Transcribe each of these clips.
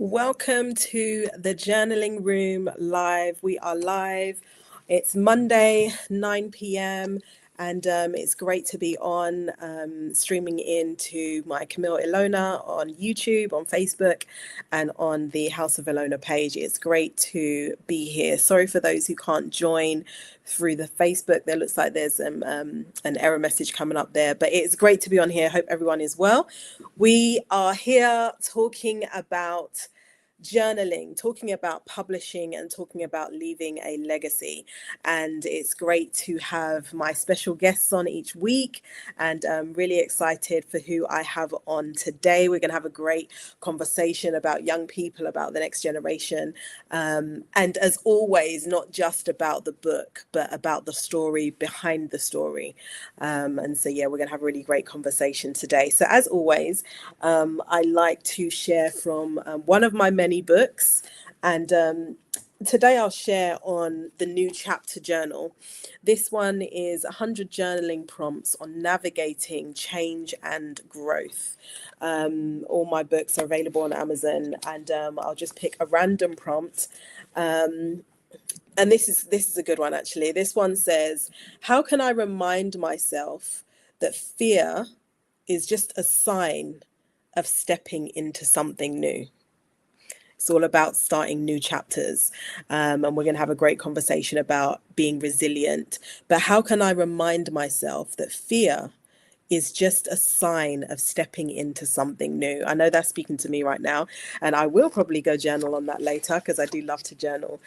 Welcome to the Journaling Room Live. We are live. It's Monday, 9 p.m. And it's great to be on streaming into my Camelle-ilona on YouTube, on Facebook, and on the House of Ilona page. It's great to be here. Sorry for those who can't join through the Facebook. There looks like there's an error message coming up there, but it's great to be on here. Hope everyone is well. We are here talking about journaling, talking about publishing, and talking about leaving a legacy. And it's great to have my special guests on each week, and I'm really excited for who I have on today. We're going to have a great conversation about young people, about the next generation, and as always, not just about the book, but about the story behind the story. And so we're going to have a really great conversation today. So as always, I like to share from one of my many books, and today I'll share on the New Chapter Journal. This one is 100 journaling prompts on navigating change and growth. All my books are available on Amazon, and I'll just pick a random prompt. And this is a good one, actually. This one says, how can I remind myself that fear is just a sign of stepping into something new? It's all about starting new chapters. And we're going to have a great conversation about being resilient. But how can I remind myself that fear is just a sign of stepping into something new? I know that's speaking to me right now, and I will probably go journal on that later because I do love to journal.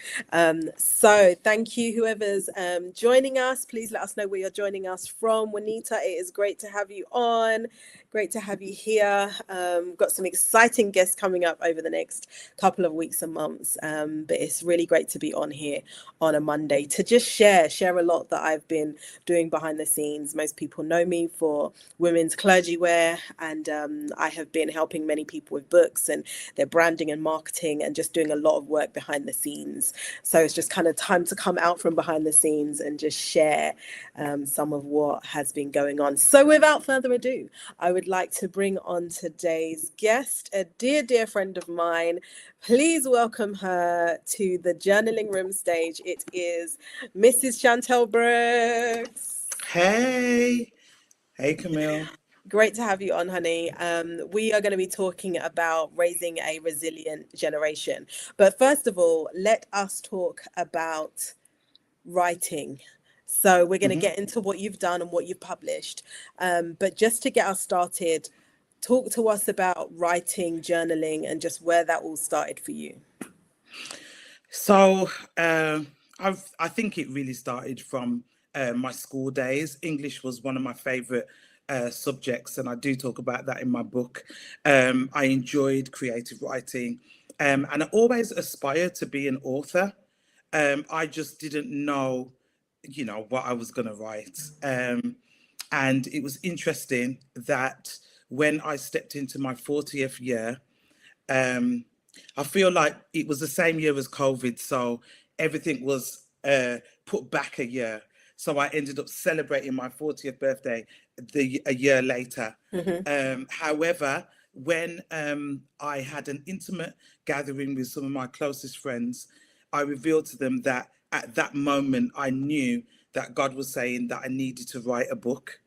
So thank you, whoever's joining us. Please let us know where you're joining us from. Juanita, it is great to have you on. Great to have you here. Got some exciting guests coming up over the next couple of weeks and months, but it's really great to be on here on a Monday to just share a lot that I've been doing behind the scenes. Most people know me for women's clergy wear, and I have been helping many people with books and their branding and marketing, and just doing a lot of work behind the scenes. So it's just kind of time to come out from behind the scenes and just share some of what has been going on. So without further ado, I would like to bring on today's guest, a dear friend of mine. Please welcome her to the Journaling Room stage. It is Mrs. Chantel Brooks. Hey Camille. Great to have you on, honey. We are going to be talking about raising a resilient generation. But first of all, let us talk about writing. So we're going to get into what you've done and what you've published. But just to get us started, talk to us about writing, journaling, and just where that all started for you. So I think it really started from my school days. English was one of my favorite subjects, and I do talk about that in my book. I enjoyed creative writing, and I always aspired to be an author. I just didn't know, what I was going to write. And it was interesting that when I stepped into my 40th year, I feel like it was the same year as COVID, so everything was put back a year. So I ended up celebrating my 40th birthday a year later. However, when I had an intimate gathering with some of my closest friends, I revealed to them that at that moment, I knew that God was saying that I needed to write a book.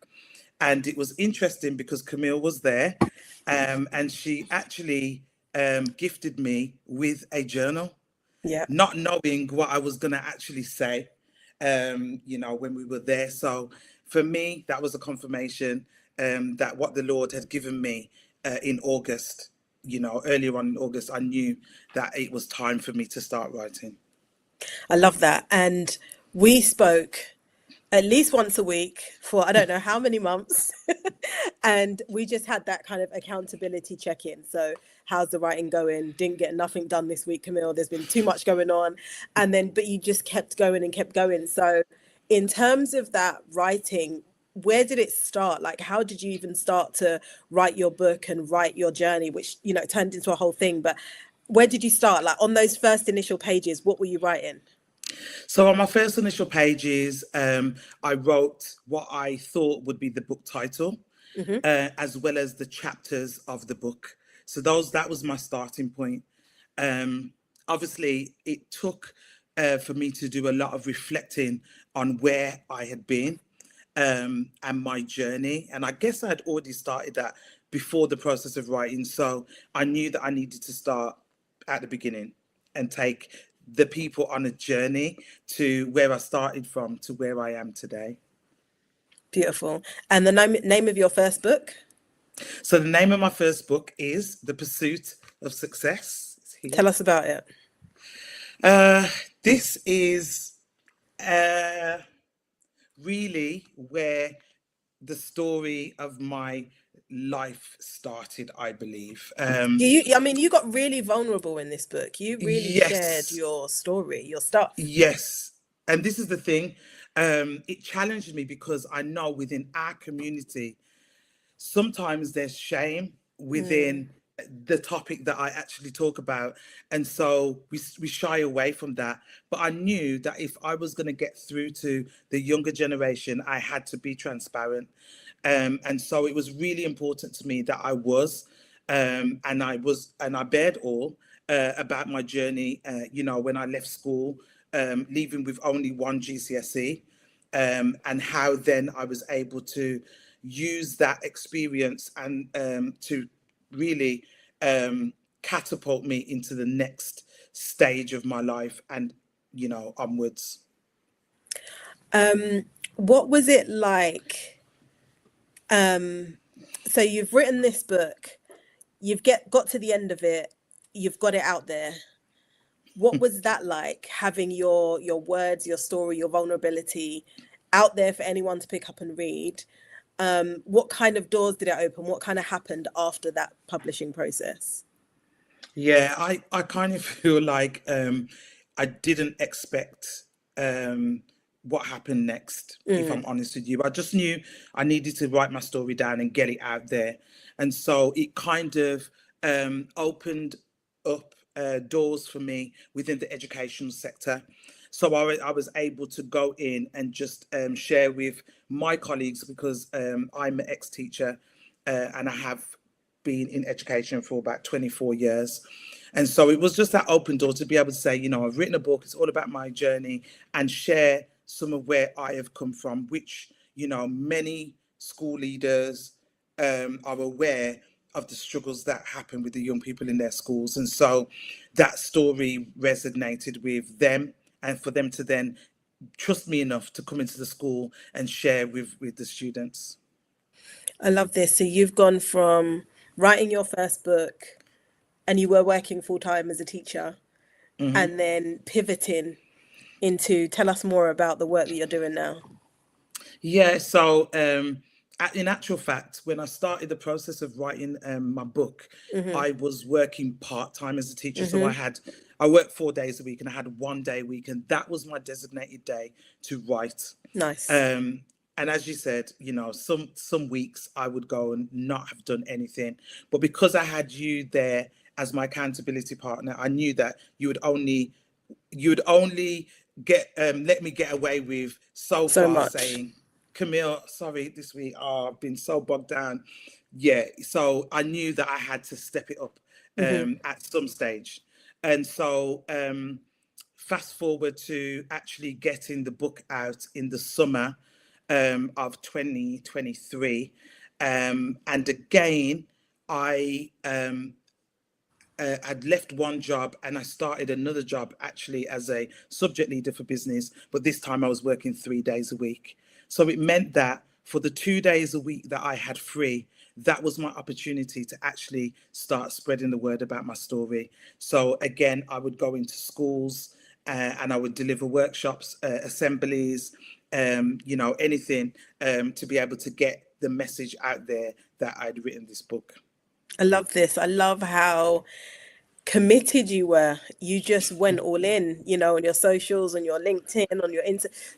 And it was interesting because Camille was there, and she actually gifted me with a journal, not knowing what I was going to actually say, when we were there. So for me, that was a confirmation that what the Lord had given me in August, earlier on in August, I knew that it was time for me to start writing. I love that. And we spoke at least once a week for I don't know how many months. And we just had that kind of accountability check-in. So how's the writing going? Didn't get nothing done this week, Camille. There's been too much going on. And then, but you just kept going and kept going. So in terms of that writing, where did it start? Like, how did you even start to write your book and write your journey, which, turned into a whole thing? But where did you start? Like on those first initial pages, what were you writing? So on my first initial pages, I wrote what I thought would be the book title, as well as the chapters of the book. So that was my starting point. Obviously, it took for me to do a lot of reflecting on where I had been and my journey. And I guess I had already started that before the process of writing. So I knew that I needed to start at the beginning and take the people on a journey to where I started from to where I am today. Beautiful. And the name of your first book? So the name of my first book is The Pursuit of Success. It's here. Tell us about it. This is uh, really where the story of my life started, I believe. I mean, you got really vulnerable in this book. You really shared Yes, your story, your stuff. yes. And this is the thing. It challenged me because I know within our community, sometimes there's shame within the topic that I actually talk about. And so we shy away from that. But I knew that if I was going to get through to the younger generation, I had to be transparent. And so it was really important to me that I was, and I bared all about my journey, when I left school, leaving with only one GCSE, and how then I was able to use that experience and to really catapult me into the next stage of my life and onwards. What was it like? So you've written this book, you've got to the end of it, you've got it out there. What was that like, having your words, your story, your vulnerability out there for anyone to pick up and read? What kind of doors did it open? What kind of happened after that publishing process? Yeah, I kind of feel like I didn't expect what happened next, if I'm honest with you. I just knew I needed to write my story down and get it out there. And so it kind of opened up doors for me within the educational sector. So I was able to go in and just share with my colleagues because I'm an ex-teacher and I have been in education for about 24 years. And so it was just that open door to be able to say, I've written a book, it's all about my journey, and share some of where I have come from, which, many school leaders are aware of the struggles that happen with the young people in their schools. And so that story resonated with them, and for them to then trust me enough to come into the school and share with the students. I love this. So you've gone from writing your first book, and you were working full time as a teacher, and then pivoting into, tell us more about the work that you're doing now. Yeah, so in actual fact, when I started the process of writing my book, I was working part-time as a teacher. So I worked 4 days a week and I had 1 day a week, and that was my designated day to write. Nice. And as you said, some weeks I would go and not have done anything. But because I had you there as my accountability partner, I knew that you would only get let me get away with so So far much. saying, Camille, sorry, this week I've been so bogged down. Yeah, so I knew that I had to step it up at some stage. And so fast forward to actually getting the book out in the summer of 2023. And again, I I'd left one job and I started another job actually as a subject leader for business, but this time I was working 3 days a week. So it meant that for the 2 days a week that I had free, that was my opportunity to actually start spreading the word about my story. So again, I would go into schools and I would deliver workshops, assemblies, anything to be able to get the message out there that I'd written this book. I love this. I love how committed you were. You just went all in, on your socials, on your LinkedIn, on your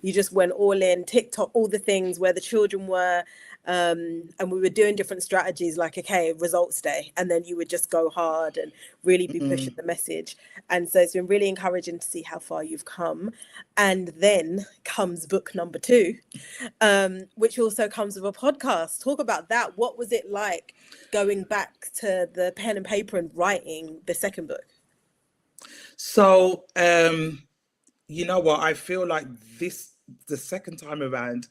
you just went all in, TikTok, all the things where the children were. And we were doing different strategies, like, okay, results day, and then you would just go hard and really be pushing the message. And so it's been really encouraging to see how far you've come. And then comes book number 2, which also comes with a podcast. Talk about that. What was it like going back to the pen and paper and writing the second book? So, you know what? I feel like the second time around,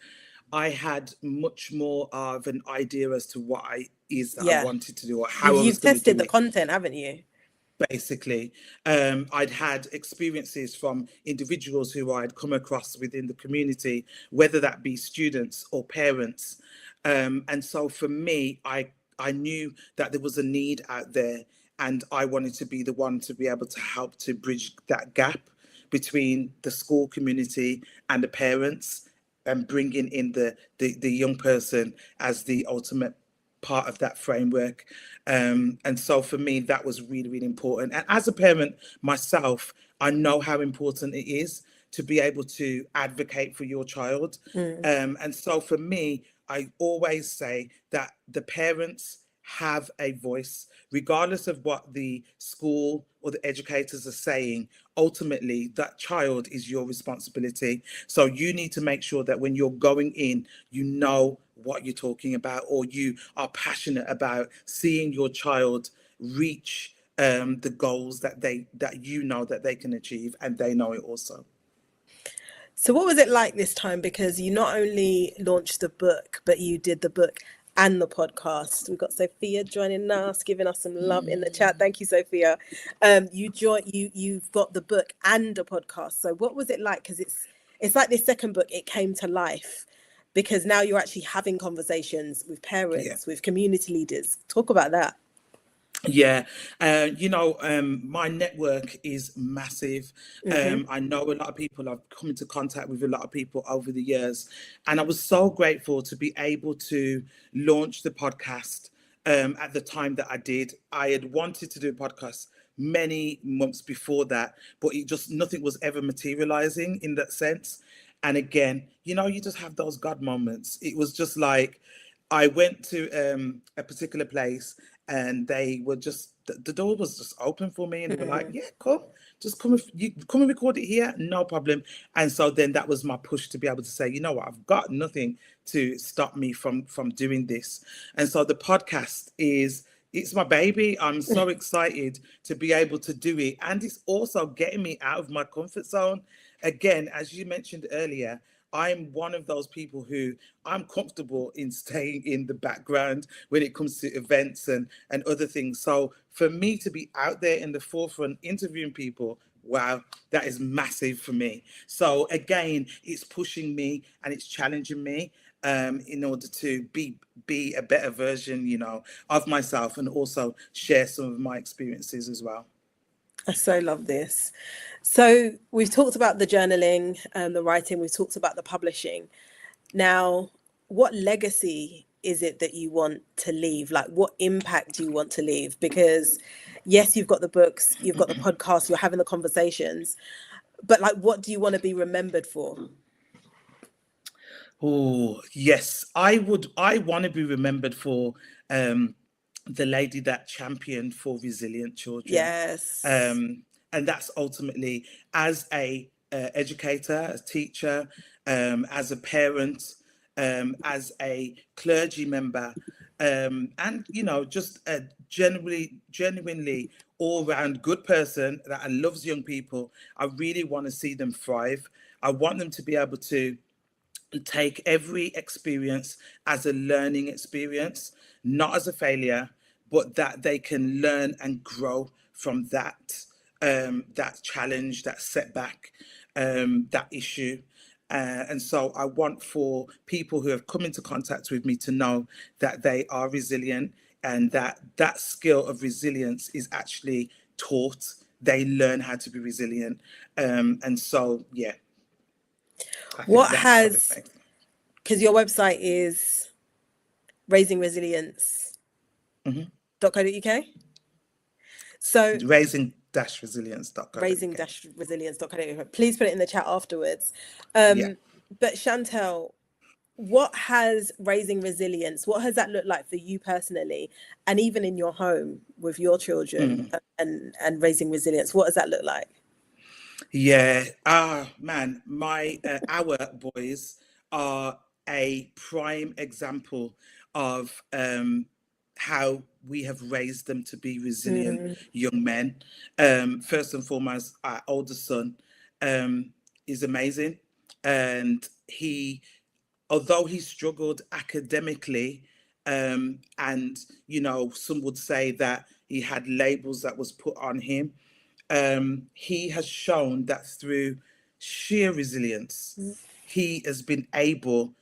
I had much more of an idea as to what I is that I Yeah. wanted to do or how I You've was going to tested do the it. content, haven't you? Basically, I'd had experiences from individuals who I'd come across within the community, whether that be students or parents. And so for me, I knew that there was a need out there, and I wanted to be the one to be able to help to bridge that gap between the school community and the parents, and bringing in the young person as the ultimate part of that framework. And so for me, that was really, really important. And as a parent myself, I know how important it is to be able to advocate for your child. Mm. And so for me, I always say that the parents have a voice, regardless of what the school or the educators are saying. Ultimately, that child is your responsibility. So you need to make sure that when you're going in, you know what you're talking about, or you are passionate about seeing your child reach the goals that you know that they can achieve, and they know it also. So what was it like this time? Because you not only launched the book, but you did the book and the podcast. We've got Sophia joining us, giving us some love in the chat. Thank you, Sophia. You've got the book and a podcast. So what was it like? Because it's like this second book, it came to life because now you're actually having conversations with Yeah. parents, with community leaders. Talk about that. Yeah, my network is massive. Mm-hmm. I know a lot of people. I've come into contact with a lot of people over the years, and I was so grateful to be able to launch the podcast at the time that I did. I had wanted to do a podcast many months before that, but it just nothing was ever materializing in that sense. And again, you just have those God moments. It was just like I went to a particular place, and they were just the door was just open for me, and they were like, Mm. "Yeah, come, just come, you come and record it here, no problem." And so then that was my push to be able to say, you know what, I've got nothing to stop me from doing this. And so the podcast is it's my baby. I'm so excited to be able to do it, and it's also getting me out of my comfort zone. Again, as you mentioned earlier, I'm one of those people who I'm comfortable in staying in the background when it comes to events and other things. So for me to be out there in the forefront interviewing people, wow, that is massive for me. So again, it's pushing me and it's challenging me in order to be a better version, of myself, and also share some of my experiences as well. I so love this. So we've talked about the journaling and the writing. We've talked about the publishing. Now, what legacy is it that you want to leave? Like, what impact do you want to leave? Because, yes, you've got the books, you've got the podcast, you're having the conversations, but like, what do you want to be remembered for? Oh, yes. I want to be remembered for um, the lady that championed for resilient children. Yes. Um, and that's ultimately as a educator, a teacher, as a parent, as a clergy member, and just a genuinely all-round good person that loves young people. I really want to see them thrive. I want them to be able to take every experience as a learning experience, not as a failure, but that they can learn and grow from that challenge, that setback, that issue. And so I want for people who have come into contact with me to know that they are resilient, and that skill of resilience is actually taught. They learn how to be resilient. And so, yeah, I think What that's probably has, because your website is Mhm. raisingresilience.co.uk. So raising-resilience.co.uk. raising-resilience.co.uk. Please put it in the chat afterwards. Yeah. But Chantel, what has raising resilience, what has that looked like for you personally, and even in your home with your children, Mm. and raising resilience? What does that look like? Yeah. Man, our boys are a prime example of how we have raised them to be resilient Mm. young men. First and foremost, our oldest son is amazing, and although he struggled academically, and some would say that he had labels that was put on him, he has shown that through sheer resilience, he has been able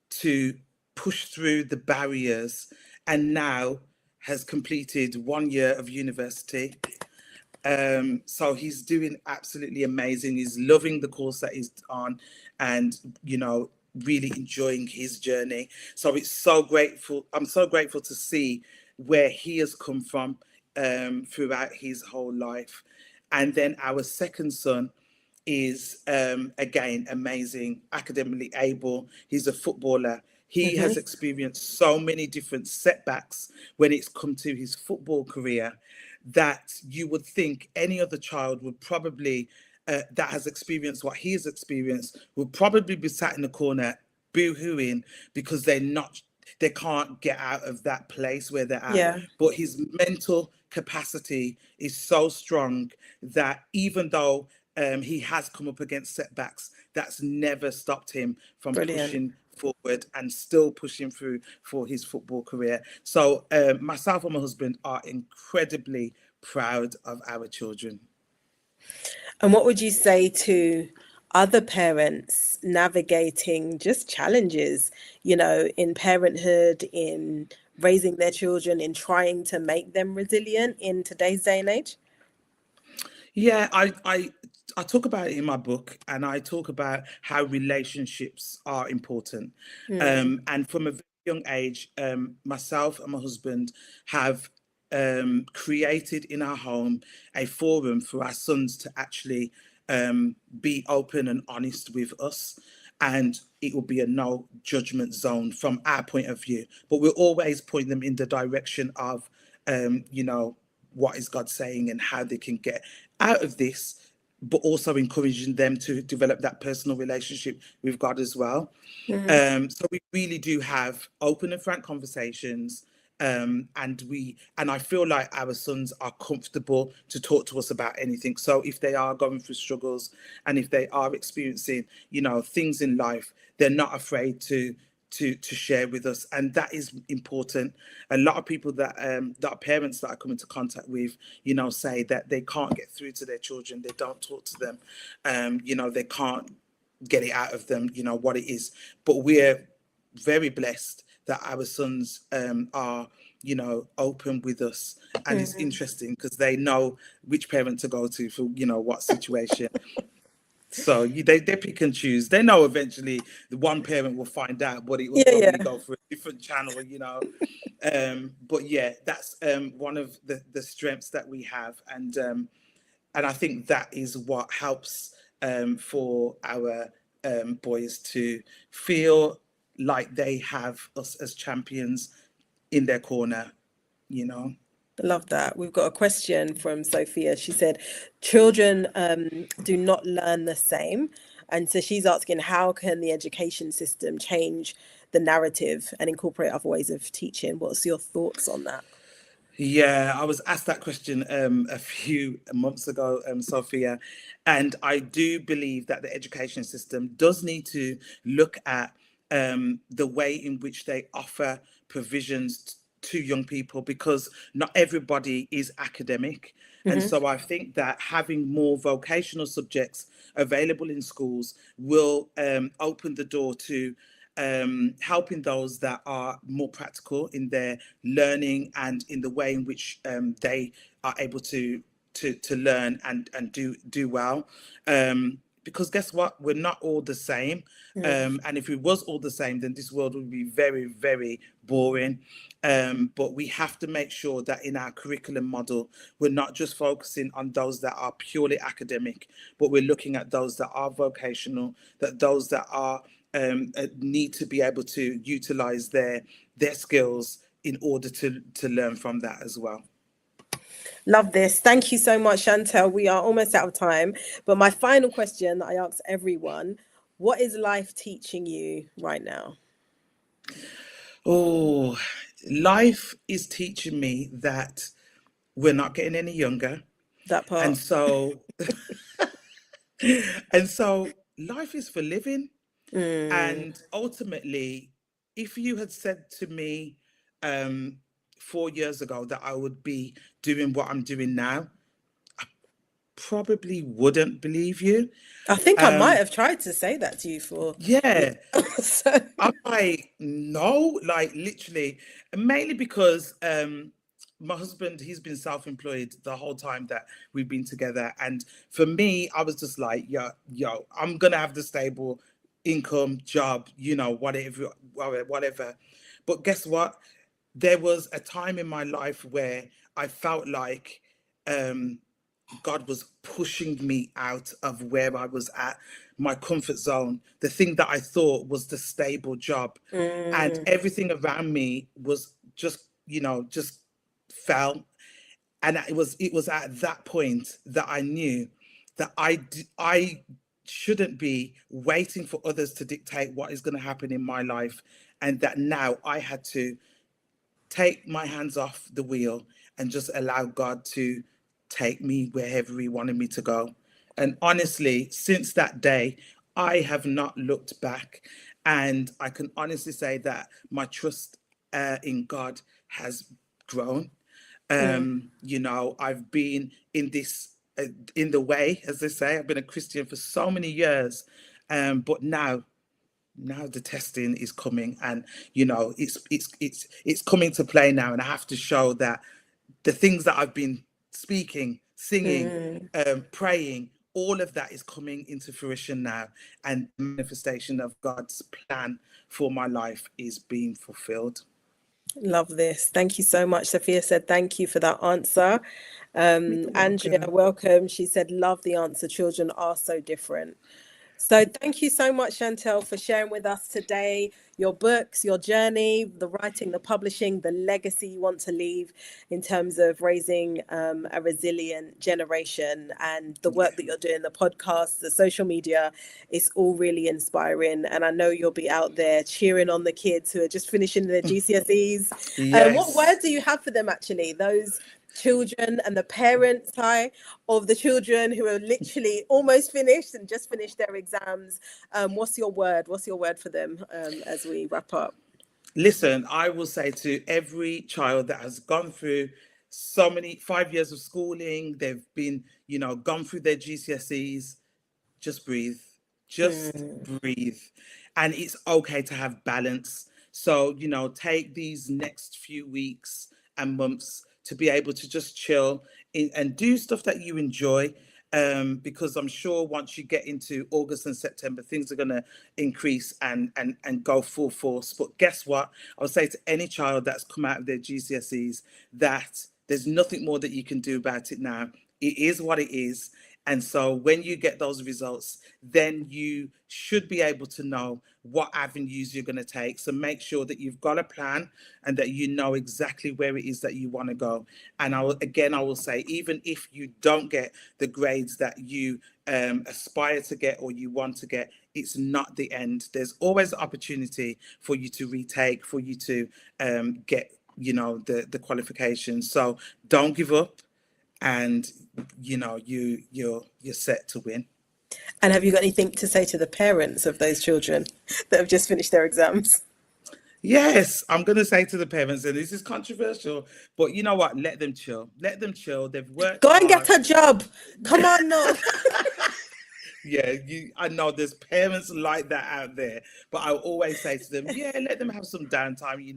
to push through the barriers, and now has completed 1 year of university. So he's doing absolutely amazing. He's loving the course that he's on, and really enjoying his journey. So it's so grateful. I'm so grateful to see where he has come from throughout his whole life. And then our second son is again amazing, academically able. He's a footballer. He Mm-hmm. has experienced so many different setbacks when it's come to his football career, that you would think any other child would probably, that has experienced what he has experienced, would probably be sat in the corner boo-hooing because they can't get out of that place where they're at. Yeah, But his mental capacity is so strong that even though he has come up against setbacks, that's never stopped him from brilliant. pushing forward and still pushing through for his football career. So myself and my husband are incredibly proud of our children. And what would you say to other parents navigating just challenges, in parenthood, in raising their children, in trying to make them resilient in today's day and age? Yeah, I talk about it in my book, and I talk about how relationships are important. Mm. And from a very young age, myself and my husband have created in our home a forum for our sons to actually be open and honest with us. And it will be a no judgment zone from our point of view, but we'll always point them in the direction of, what is God saying and how they can get out of this, but also encouraging them to develop that personal relationship with God as well. Mm. So we really do have open and frank conversations. And I feel like our sons are comfortable to talk to us about anything. So if they are going through struggles, and if they are experiencing, things in life, they're not afraid to share with us, and that is important. A lot of people that are parents that I come into contact with, say that they can't get through to their children, they don't talk to them, they can't get it out of them, what it is. But we're very blessed that our sons are, open with us, and it's Mm. interesting because they know which parent to go to for, what situation. So they pick and choose. They know eventually the one parent will find out, but it will Yeah, probably yeah. go for a different channel. But yeah, that's one of the strengths that we have, and I think that is what helps for our boys to feel like they have us as champions in their corner. You know. Love that. We've got a question from Sophia. She said, children do not learn the same. And so she's asking, how can the education system change the narrative and incorporate other ways of teaching? What's your thoughts on that? Yeah, I was asked that question a few months ago, Sophia, and I do believe that the education system does need to look at the way in which they offer provisions to young people, because not everybody is academic. And Hmm. so I think that having more vocational subjects available in schools will open the door to helping those that are more practical in their learning and in the way in which they are able to learn and do well. Because guess what? We're not all the same. Mm. And if it was all the same, then this world would be very, very boring. But we have to make sure that in our curriculum model, we're not just focusing on those that are purely academic, but we're looking at those that are vocational, that those that are need to be able to utilize their skills in order to learn from that as well. Love this. Thank you so much, Chantel. We are almost out of time. But my final question that I ask everyone, what is life teaching you right now? Oh, life is teaching me that we're not getting any younger. That And part. so, and so life is for living. Mm, And ultimately, if you had said to me um, 4 years ago that I would be doing what I'm doing now, probably wouldn't believe you. I think I might Um, have tried to say that to you for yeah, years. So, I'm like, no, like literally, and mainly because my husband, he's been self-employed the whole time that we've been together. And for me, I was just like, yo, I'm gonna have the stable income, job, whatever. But guess what? There was a time in my life where I felt like um God was pushing me out of where I was at, my comfort zone, the thing that I thought was the stable job. And mm, everything around me was just fell. And it was at that point that I knew that I shouldn't be waiting for others to dictate what is going to happen in my life, and that now I had to take my hands off the wheel and just allow God to take me wherever He wanted me to go. And honestly, since that day, I have not looked back. And I can honestly say that my trust in God has grown. mm. I've been in this, in the way, as they say. I've been a Christian for so many years. But now the testing is coming, and it's coming to play now, and I have to show that the things that I've been speaking, singing, Mm. praying, all of that is coming into fruition now, and the manifestation of God's plan for my life is being fulfilled. Love this. Thank you so much. Sophia said, thank you for that answer. You're Andrea, welcome. welcome. She said, love the answer. Children are so different. So thank you so much, Chantel, for sharing with us today your books, your journey, the writing, the publishing, the legacy you want to leave in terms of raising a resilient generation, and the work Yeah. that you're doing, the podcasts, the social media. It's all really inspiring. And I know you'll be out there cheering on the kids who are just finishing their GCSEs. What Yes. word do you have for them, actually? Those children and the parents of the children who are literally almost finished and just finished their exams. What's your word? What's your word for them as we wrap up? Listen, I will say to every child that has gone through so many 5 years of schooling, they've been, gone through their GCSEs, just breathe. Just Mm, breathe. And it's okay to have balance. So, take these next few weeks and months to be able to just chill and do stuff that you enjoy. Because I'm sure once you get into August and September, things are going to increase and go full force. But guess what? I would say to any child that's come out of their GCSEs that there's nothing more that you can do about it now. It is what it is. And so when you get those results, then you should be able to know what avenues you're going to take. So make sure that you've got a plan and that you know exactly where it is that you want to go. And I will say, even if you don't get the grades that you aspire to get or you want to get, it's not the end. There's always the opportunity for you to retake, for you to get, the qualifications. So don't give up, and you're set to win. and have you got anything to say to the parents of those children that have just finished their exams? Yes, I'm going to say to the parents, and this is controversial, but you know what, let them chill, they've worked Go and get hard. a job. Come on, no. Yeah, I know there's parents like that out there, but I always say to them, yeah, let them have some downtime,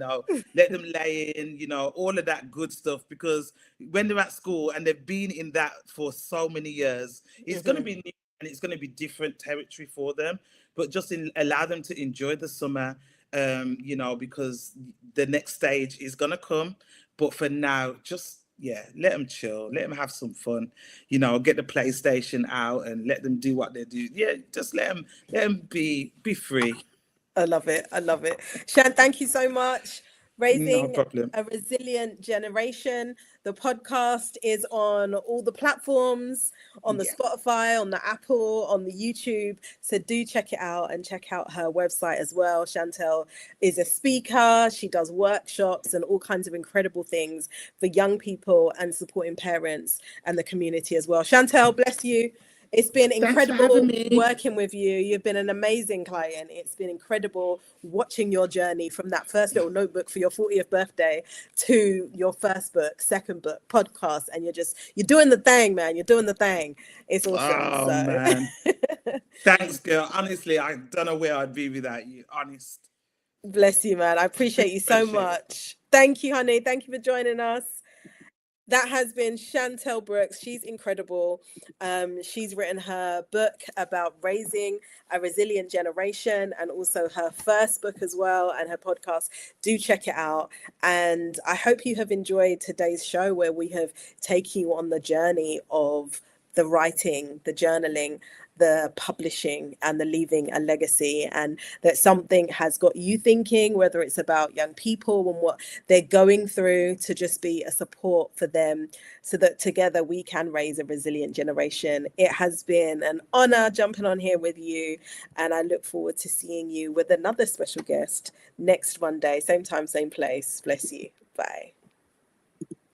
let them lay in, all of that good stuff, because when they're at school and they've been in that for so many years, it's going to Hmm. be new and it's going to be different territory for them. But just allow them to enjoy the summer, because the next stage is going to come. But for now, just, yeah, let them chill, let them have some fun, get the PlayStation out and let them do what they do. Yeah, just let them be free. I love it. I love it. Shan, thank you so much. No Raising problem. a Resilient Generation. The podcast is on all the platforms, on the Yeah. Spotify, on the Apple, on the YouTube. So do check it out and check out her website as well. Chantel is a speaker. She does workshops and all kinds of incredible things for young people and supporting parents and the community as well. Chantel, bless you. It's been Thanks for having incredible me. working with you. You've been an amazing client. It's been incredible watching your journey from that first little notebook for your 40th birthday to your first book, second book, podcast. And you're doing the thing, man. You're doing the thing. It's awesome. Oh, So man. Thanks, girl. Honestly, I don't know where I'd be without you. Honest. bless you, man. I appreciate you so Appreciate it. much. Thank you, honey. Thank you for joining us. That has been Chantel Brooks. She's incredible. She's written her book about raising a resilient generation and also her first book as well and her podcast. Do check it out. And I hope you have enjoyed today's show where we have taken you on the journey of the writing, the journaling, the publishing and the leaving a legacy, and that something has got you thinking, whether it's about young people and what they're going through, to just be a support for them so that together we can raise a resilient generation. It has been an honor jumping on here with you, and I look forward to seeing you with another special guest next Monday, same time, same place. Bless you. Bye.